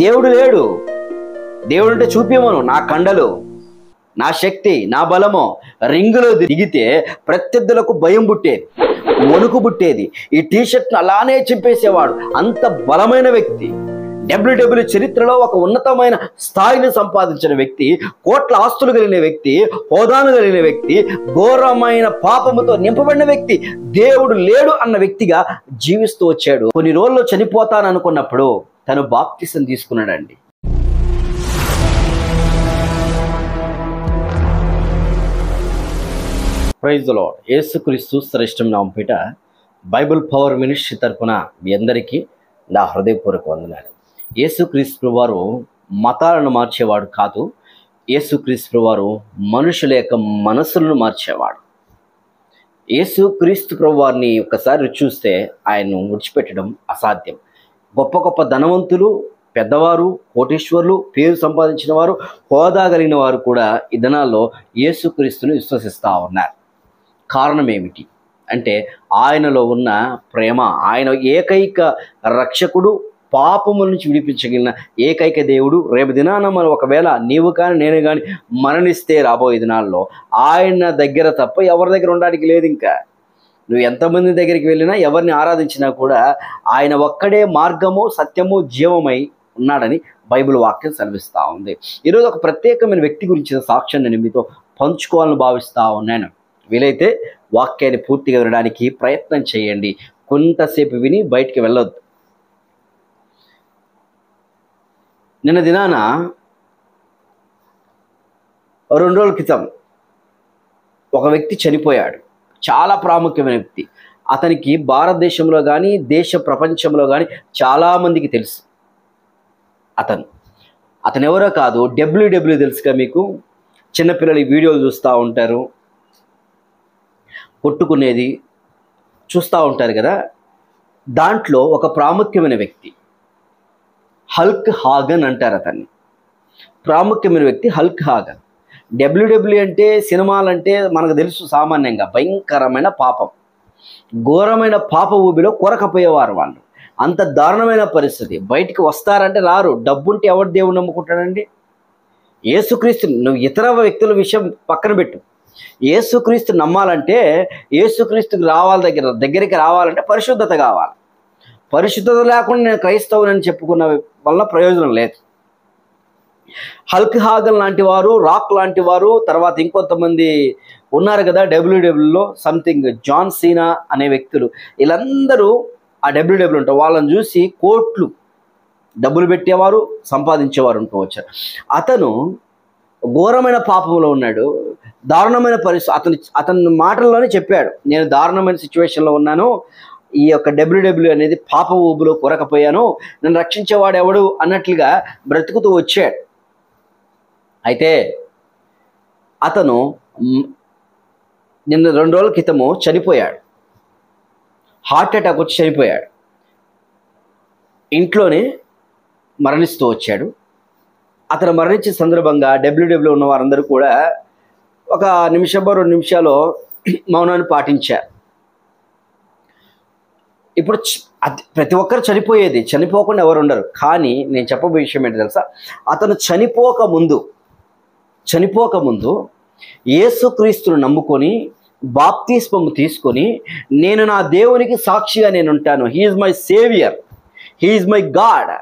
దేవుడు లేడు. దేవుడు అంటే చూపిమను, నా కండలు, నా శక్తి, నా బలము. రింగులో దిగితే ప్రత్యర్థులకు భయం పుట్టేది, వణుకు పుట్టేది. ఈ టీషర్ట్ను అలానే చింపేసేవాడు. అంత బలమైన వ్యక్తి. డబ్ల్యూడబ్ల్యూ చరిత్రలో ఒక ఉన్నతమైన స్థాయిని సంపాదించిన వ్యక్తి, కోట్ల ఆస్తులు కలిగిన వ్యక్తి, హోదాను కలిగిన వ్యక్తి, ఘోరమైన పాపముతో నింపబడిన వ్యక్తి, దేవుడు లేడు అన్న వ్యక్తిగా జీవిస్తూ వచ్చాడు. కొన్ని రోజుల్లో చనిపోతాననుకున్నప్పుడు తను బాప్తిసం తీసుకున్నాడండి. Praise the lord. యేసుక్రీస్తు శ్రేష్టం నామముపేట బైబిల్ పవర్ మినిస్ట్రీ తరపున మీ అందరికీ నా హృదయపూర్వక వందనాలు. యేసుక్రీస్తు వారు మతాలను మార్చేవాడు కాదు. యేసుక్రీస్తు వారు మనుషుల యొక్క మనసులను మార్చేవాడు. యేసుక్రీస్తు ప్రభువారిని ఒకసారి చూస్తే ఆయన్ను విడిచిపెట్టడం అసాధ్యం. గొప్ప గొప్ప ధనవంతులు, పెద్దవారు, కోటీశ్వరులు, పేరు సంపాదించిన వారు, హోదా కలిగిన వారు కూడా ఈ దినాల్లో యేసుక్రీస్తుని విశ్వసిస్తూ ఉన్నారు. కారణం ఏమిటి అంటే ఆయనలో ఉన్న ప్రేమ. ఆయన ఏకైక రక్షకుడు, పాపముల నుంచి విడిపించగలిగిన ఏకైక దేవుడు. రేపు దినాన మనం ఒకవేళ నీవు కానీ నేను కానీ మరణిస్తే రాబోయే దినాల్లో ఆయన దగ్గర తప్ప ఎవరి దగ్గర ఉండడానికి లేదు. ఇంకా నువ్వు ఎంతమంది దగ్గరికి వెళ్ళినా, ఎవరిని ఆరాధించినా కూడా ఆయన ఒక్కడే మార్గము, సత్యము, జీవమై ఉన్నాడని బైబిల్ వాక్యం సెలవిస్తూ ఉంది. ఈరోజు ఒక ప్రత్యేకమైన వ్యక్తి గురించిన సాక్ష్యాన్ని నేను మీతో పంచుకోవాలని భావిస్తూ ఉన్నాను. వీలైతే వాక్యాన్ని పూర్తిగా వినడానికి ప్రయత్నం చేయండి. కొంతసేపు విని బయటికి వెళ్ళొద్దు. నిన్న దినాన 2 రోజుల క్రితం ఒక వ్యక్తి చనిపోయాడు. చాలా ప్రాముఖ్యమైన వ్యక్తి. అతనికి భారతదేశంలో కానీ ప్రపంచంలో కానీ చాలామందికి తెలుసు. అతను ఎవరో కాదు, డబ్ల్యూడబ్ల్యూ తెలుసుగా మీకు. చిన్నపిల్లలు ఈ వీడియోలు చూస్తూ ఉంటారు, కొట్టుకునేది చూస్తూ ఉంటారు కదా. దాంట్లో ఒక ప్రాముఖ్యమైన వ్యక్తి హల్క్ హాగన్ అంటారు. అతన్ని ప్రాముఖ్యమైన వ్యక్తి హల్క్ హాగన్. డబ్ల్యూడబ్ల్యూ అంటే, సినిమాలంటే మనకు తెలుసు సామాన్యంగా భయంకరమైన పాపం, ఘోరమైన పాప ఊబిలో కొరకపోయేవారు వాళ్ళు. అంత దారుణమైన పరిస్థితి. బయటికి వస్తారంటే రారు. డబ్బుంటే ఎవరు దేవుడు నమ్ముకుంటాడండి? యేసుక్రీస్తు. నువ్వు ఇతర వ్యక్తుల విషయం పక్కన పెట్టు. యేసుక్రీస్తు నమ్మాలంటే, యేసుక్రీస్తుకి దగ్గరికి రావాలంటే పరిశుద్ధత కావాలి. పరిశుద్ధత లేకుండా నేను క్రైస్తవునని చెప్పుకున్న వల్ల ప్రయోజనం లేదు. హల్క్ హాగన్ లాంటి వారు, రాక్ లాంటి వారు, తర్వాత ఇంకొంతమంది ఉన్నారు కదా డబ్ల్యూడబ్ల్యూలో, సంథింగ్ జాన్ సీనా అనే వ్యక్తులు, వీళ్ళందరూ ఆ డబ్ల్యూడబ్ల్యూ ఉంటారు. వాళ్ళని చూసి కోట్లు డబ్బులు పెట్టేవారు, సంపాదించేవారు ఉంటూ వచ్చారు. అతను ఘోరమైన పాపంలో ఉన్నాడు. దారుణమైన పరిస్థితి. అతని మాటల్లోనే చెప్పాడు, నేను దారుణమైన సిచ్యువేషన్లో ఉన్నాను. ఈ యొక్క డబ్ల్యూడబ్ల్యూ అనేది పాప ఊబులో కొరకపోయాను, నన్ను రక్షించేవాడు ఎవడు అన్నట్లుగా బ్రతుకుతూ వచ్చాడు. అయితే అతను నిన్న 2 రోజుల క్రితము చనిపోయాడు. హార్ట్ అటాక్ వచ్చి చనిపోయాడు. ఇంట్లోనే మరణిస్తూ వచ్చాడు. అతను మరణించిన సందర్భంగా డబ్ల్యూడబ్ల్యూ ఉన్న వారందరూ కూడా ఒక నిమిషం 2 నిమిషాలు మౌనాన్ని పాటించారు. ఇప్పుడు ప్రతి ఒక్కరు చనిపోయేది, చనిపోకుండా ఎవరు ఉండరు. కానీ నేను చెప్పబోయే విషయం ఏంటి తెలుసా? అతను చనిపోక ముందు యేసుక్రీస్తును నమ్ముకొని బాప్తిస్మము తీసుకొని, నేను నా దేవునికి సాక్షిగా నేను ఉంటాను, he is my saviour, he is my God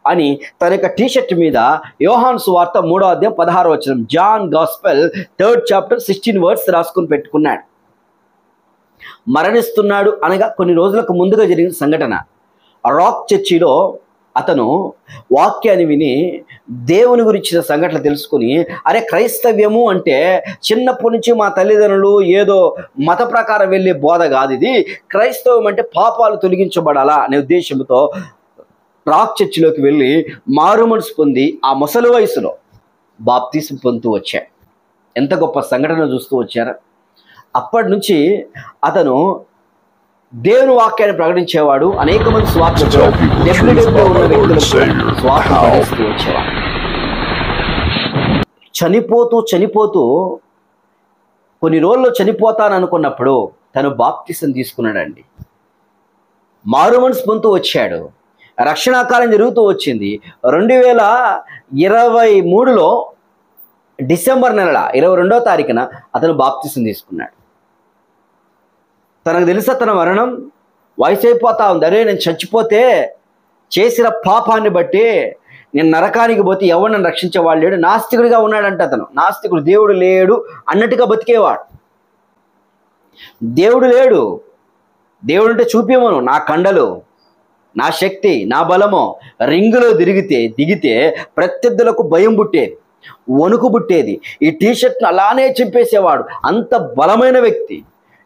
అని తన యొక్క టీషర్ట్ మీద యోహాను సువార్త 3వ అధ్యాయం 16వ వచనం, John gospel 3rd chapter 16 words రాసుకుని పెట్టుకున్నాడు. మరణిస్తున్నాడు అనగా కొన్ని రోజులకు ముందుగా జరిగిన సంఘటన. రాక్ చర్చిలో అతను వాక్యాన్ని విని దేవుని గురించిన సంఘటనలు తెలుసుకుని, అరే క్రైస్తవ్యము అంటే చిన్నప్పటి నుంచి మా తల్లిదండ్రులు ఏదో మత ప్రకారం వెళ్ళే బోధ కాదు, ఇది క్రైస్తవం అంటే పాపాలు తొలగించబడాలా అనే ఉద్దేశంతో రాక్ చర్చిలోకి వెళ్ళి మారు మనసు పొంది ఆ ముసలి వయసులో బాప్తిసం పొందుతూ వచ్చాడు. ఎంత గొప్ప సంఘటన చూస్తూ వచ్చారా? అప్పటి నుంచి అతను దేవుని వాక్యాన్ని ప్రకటించేవాడు. అనేక మంది స్వార్థ వచ్చేవాడు. చనిపోతూ కొన్ని రోజుల్లో చనిపోతాననుకున్నప్పుడు తను బాప్తిసం తీసుకున్నాడండి. మారు మనసు పొందుతూ వచ్చాడు. రక్షణాకాలం జరుగుతూ వచ్చింది. 2023లో డిసెంబర్ నెల 22వ తారీఖున అతను బాప్తిసం తీసుకున్నాడు. తనకు తెలుసా తన మరణం వయసు అయిపోతా ఉంది. అరే నేను చచ్చిపోతే చేసిన పాపాన్ని బట్టి నేను నరకానికి పోతే ఎవరు నన్ను రక్షించేవాడు లేడు. నాస్తికుడిగా ఉన్నాడంట అతను. నాస్తికుడు, దేవుడు లేడు అన్నట్టుగా బతికేవాడు. దేవుడు లేడు, దేవుడు అంటే చూపిమను, నా కండలు, నా శక్తి, నా బలము. రింగులో దిగితే ప్రత్యర్థులకు భయం పుట్టేది, వణుకు పుట్టేది. ఈ టీషర్ట్ను అలానే చింపేసేవాడు. అంత బలమైన వ్యక్తి,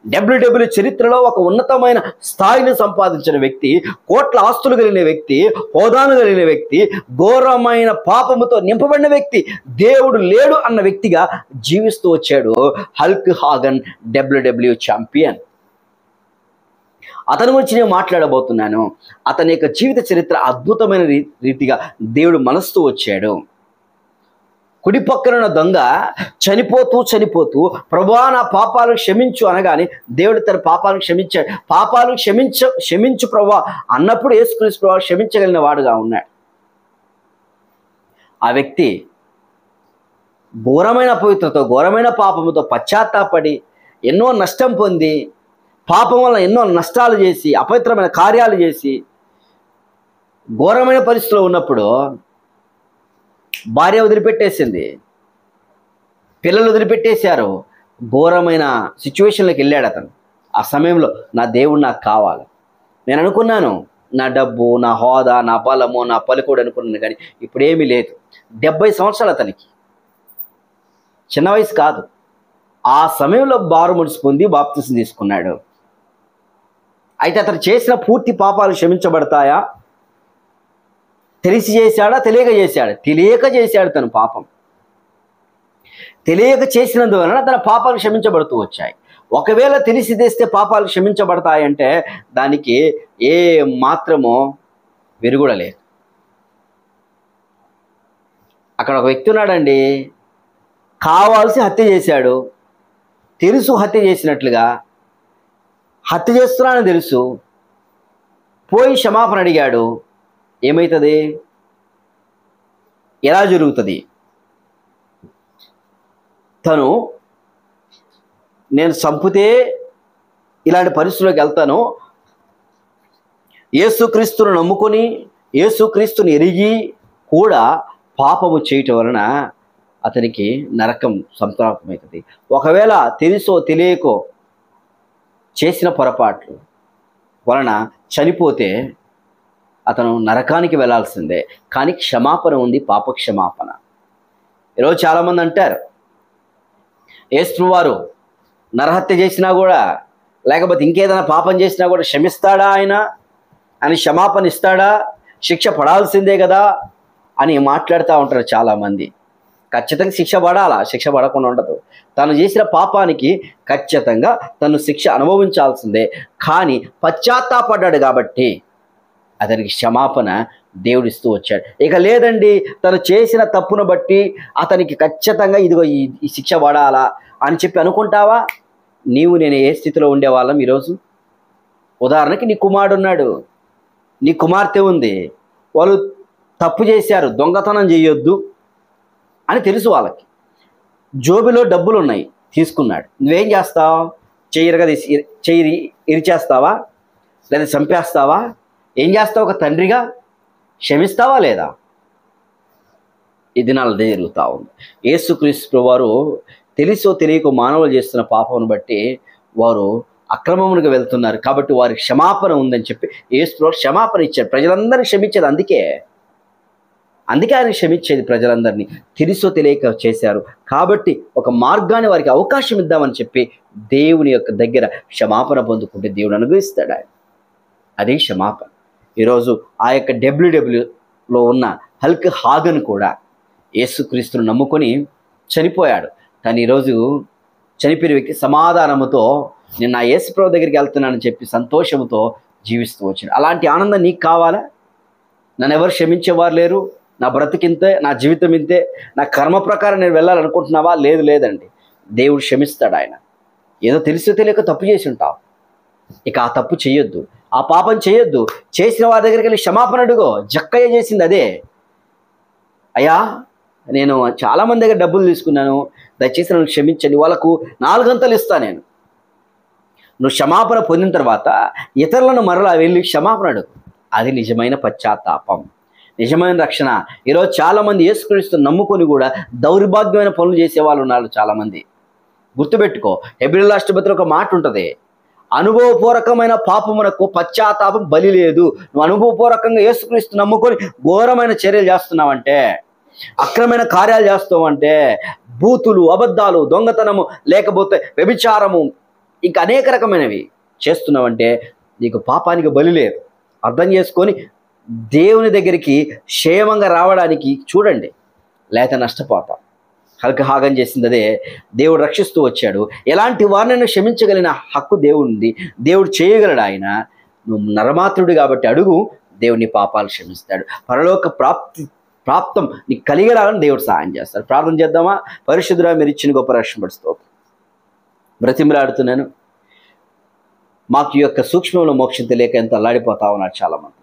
డబ్ల్యూడబ్ల్యూ చరిత్రలో ఒక ఉన్నతమైన స్థాయిని సంపాదించిన వ్యక్తి, కోట్ల ఆస్తులు కలిగిన వ్యక్తి, హోదాను కలిగిన వ్యక్తి, ఘోరమైన పాపముతో నింపబడిన వ్యక్తి, దేవుడు లేడు అన్న వ్యక్తిగా జీవిస్తూ వచ్చాడు హల్క్ హాగన్, డబ్ల్యూడబ్ల్యూ ఛాంపియన్. అతని గురించి నేను మాట్లాడబోతున్నాను. అతని యొక్క జీవిత చరిత్ర అద్భుతమైన రీతిగా దేవుడు మలుస్తూ వచ్చాడు. కుడి పక్కన దొంగ చనిపోతూ ప్రభువా నా పాపాలను క్షమించు అనగానే దేవుడు తన పాపాలను క్షమించాడు. పాపాలను క్షమించు ప్రభువా అన్నప్పుడు యేసుక్రీస్తు ప్రభువా క్షమించగలిగిన వాడుగా ఉన్నాడు. ఆ వ్యక్తి ఘోరమైన అపవిత్రతో, ఘోరమైన పాపముతో పశ్చాత్తాపడి ఎన్నో నష్టం పొంది, పాపం వల్ల ఎన్నో నష్టాలు చేసి, అపవిత్రమైన కార్యాలు చేసి, ఘోరమైన పరిస్థితిలో ఉన్నప్పుడు భార్య వదిలిపెట్టేసింది, పిల్లలు వదిలిపెట్టేశారు, ఘోరమైన సిచ్యువేషన్లోకి వెళ్ళాడు అతను. ఆ సమయంలో నా దేవుడు నాకు కావాలి. నేను అనుకున్నాను నా డబ్బు, నా హోదా, నా బలము, నా పలుకుడు అనుకున్నాను, కానీ ఇప్పుడేమీ లేదు. 70 సంవత్సరాలు అతనికి, చిన్న వయసు కాదు. ఆ సమయంలో బారుముడిసి పొంది బాప్తిసం తీసుకున్నాడు. అయితే అతను చేసిన పూర్తి పాపాలు క్షమించబడతాయా? తెలిసి చేశాడా, తెలియక చేశాడా? తెలియక చేశాడు తను పాపం. తెలియక చేసినందువలన తన పాపాలు క్షమించబడుతూ వచ్చాయి. ఒకవేళ తెలిసి తెస్తే పాపాలు క్షమించబడతాయంటే దానికి ఏ మాత్రమో విరుగుడలేదు. అక్కడ ఒక వ్యక్తి ఉన్నాడండి, కావాల్సి హత్య చేశాడు, తెలుసు హత్య చేసినట్లుగా, హత్య చేస్తున్నానని తెలుసు, పోయి క్షమాపణ అడిగాడు. ఏమవుతుంది? ఎలా జరుగుతుంది? తను నేను చంపితే ఇలాంటి పరిస్థితుల్లోకి వెళ్తాను, యేసుక్రీస్తును నమ్ముకొని యేసుక్రీస్తుని ఎరిగి కూడా పాపము చేయటం వలన అతనికి నరకం సంప్రాప్తమవుతుంది. ఒకవేళ తెలుసో తెలియకో చేసిన పొరపాట్లు వలన చనిపోతే అతను నరకానికి వెళ్ళాల్సిందే. కానీ క్షమాపణ ఉంది, పాప క్షమాపణ. ఈరోజు చాలామంది అంటారు యేసు వారు నరహత్య చేసినా కూడా, లేకపోతే ఇంకేదైనా పాపం చేసినా కూడా క్షమిస్తాడా ఆయన అని, క్షమాపణ ఇస్తాడా, శిక్ష పడాల్సిందే కదా అని మాట్లాడుతూ ఉంటారు చాలామంది. ఖచ్చితంగా శిక్ష పడాలా, శిక్ష పడకుండా ఉండదు. తను చేసిన పాపానికి ఖచ్చితంగా తను శిక్ష అనుభవించాల్సిందే. కానీ పశ్చాత్తాపడ్డాడు కాబట్టి అతనికి క్షమాపణ దేవుడిస్తూ వచ్చాడు. ఇక లేదండి, తను చేసిన తప్పును బట్టి అతనికి ఖచ్చితంగా ఇదిగో ఈ శిక్ష పడాలా అని చెప్పి అనుకుంటావా? నీవు నేను ఏ స్థితిలో ఉండేవాళ్ళం ఈరోజు? ఉదాహరణకి నీ కుమారుడు ఉన్నాడు, నీ కుమార్తె ఉంది, వాళ్ళు తప్పు చేశారు, దొంగతనం చేయొద్దు అని తెలుసు వాళ్ళకి. జోబిలో డబ్బులు ఉన్నాయి, తీసుకున్నాడు. నువ్వేం చేస్తావు? చెయ్యి ఇరిచేస్తావా, లేదా చంపేస్తావా? ఏం చేస్తావు? ఒక తండ్రిగా క్షమిస్తావా లేదా? ఈ దినాలు అదే జరుగుతూ ఉంది. యేసుక్రీస్తు వారు తెలుసో తెలియకో మానవులు చేస్తున్న పాపమును బట్టి వారు అక్రమమునికి వెళ్తున్నారు. కాబట్టి వారికి క్షమాపణ ఉందని చెప్పి యేసు క్షమాపణ ఇచ్చారు. ప్రజలందరినీ క్షమించేది అందుకే ఆయన క్షమించేది ప్రజలందరినీ. తెలుసో తెలియక చేశారు కాబట్టి ఒక మార్గాన్ని వారికి అవకాశం ఇద్దామని చెప్పి దేవుని యొక్క దగ్గర క్షమాపణ పొందుకుంటే దేవుడు అనుగ్రహిస్తాడు. అదే క్షమాపణ. ఈరోజు ఆ యొక్క డబ్ల్యూడబ్ల్యూలో ఉన్న హల్క్ హాగన్ కూడా యేసుక్రీస్తును నమ్ముకొని చనిపోయాడు. తను ఈరోజు చనిపోయిన వ్యక్తి సమాధానముతో నేను నా యేసు ప్రభు దగ్గరికి వెళ్తున్నానని చెప్పి సంతోషంతో జీవిస్తూ వచ్చాడు. అలాంటి ఆనందం నీకు కావాలా? నన్ను ఎవరు క్షమించేవారు లేరు, నా బ్రతికింతే, నా జీవితం ఇంతే, నా కర్మ ప్రకారం నేను వెళ్ళాలనుకుంటున్నావా? లేదండి, దేవుడు క్షమిస్తాడు. ఆయన ఏదో తెలిసి తెలియక తప్పు చేసి ఉంటావు, ఇక ఆ తప్పు చేయొద్దు. ఆ పాపం చేయొద్దు. చేసిన వారి దగ్గరికి వెళ్ళి క్షమాపణ అడుగో. జక్కయ్య చేసింది అదే. అయ్యా, నేను చాలామంది దగ్గర డబ్బులు తీసుకున్నాను, దయచేసి నన్ను క్షమించండి, వాళ్ళకు 4 అంతలు ఇస్తా నేను. నువ్వు క్షమాపణ పొందిన తర్వాత ఇతరులను మరలా వెళ్ళి క్షమాపణ అడుగు. అది నిజమైన పశ్చాత్తాపం, నిజమైన రక్షణ. ఈరోజు చాలామంది యేసుక్రీస్తుని నమ్ముకొని కూడా దౌర్భాగ్యమైన పనులు చేసే వాళ్ళు ఉన్నారు చాలామంది. గుర్తుపెట్టుకో, హెబ్రీయుల రాష్ట్రపతిలో ఒక మాట ఉంటుంది, అనుభవపూర్వకమైన పాపమునకు పశ్చాత్తాపం బలి లేదు. నువ్వు అనుభవపూర్వకంగా యేసుక్రీస్తు నమ్ముకొని ఘోరమైన చర్యలు చేస్తున్నావంటే, అక్రమైన కార్యాలు చేస్తావంటే, బూతులు, అబద్ధాలు, దొంగతనము, లేకపోతే వ్యభిచారము, ఇంకా అనేక రకమైనవి చేస్తున్నావంటే నీకు పాపానికి బలి లేదు. అర్థం చేసుకొని దేవుని దగ్గరికి క్షేమంగా రావడానికి చూడండి, లేక నష్టపోతాం. హల్క్ హాగన్ చేసింది అదే. దేవుడు రక్షిస్తూ వచ్చాడు. ఎలాంటి వారినైనా క్షమించగలిగిన హక్కు దేవుడిది. దేవుడు చేయగలడు. ఆయన నువ్వు నరమాత్రుడు కాబట్టి అడుగు, దేవుని పాపాలు క్షమిస్తాడు. పరలోక ప్రాప్తం నీకు కలిగేలాగానే దేవుడు సహాయం చేస్తాడు. ప్రార్థన చేద్దామా? పరిశుద్ధుడా, మీరు ఇచ్చిన గొప్ప రక్షణ పడుతుంది, బ్రతిమలాడుతున్నాను. మాకు ఈ యొక్క సూక్ష్మంలో మోక్షం తెలియక ఎంత అల్లాడిపోతా ఉన్నారు చాలామంది.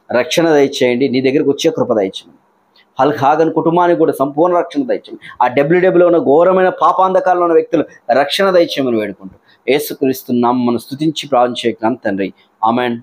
రక్షణ దయచేయండి, నీ దగ్గరికి వచ్చే కృప దయచేయండి. హల్క్ హాగన్ కుటుంబానికి కూడా సంపూర్ణ రక్షణ దయచేయండి. ఆ డబ్ల్యూడబ్ల్యూలో ఉన్న ఘోరమైన పాపాంధకారంలో ఉన్న వ్యక్తులు రక్షణ దయచేయమని వేడుకుంటూ యేసుక్రీస్తు నామమున స్తుతించి ప్రార్థన చేయగలం తండ్రి. ఆమేన్.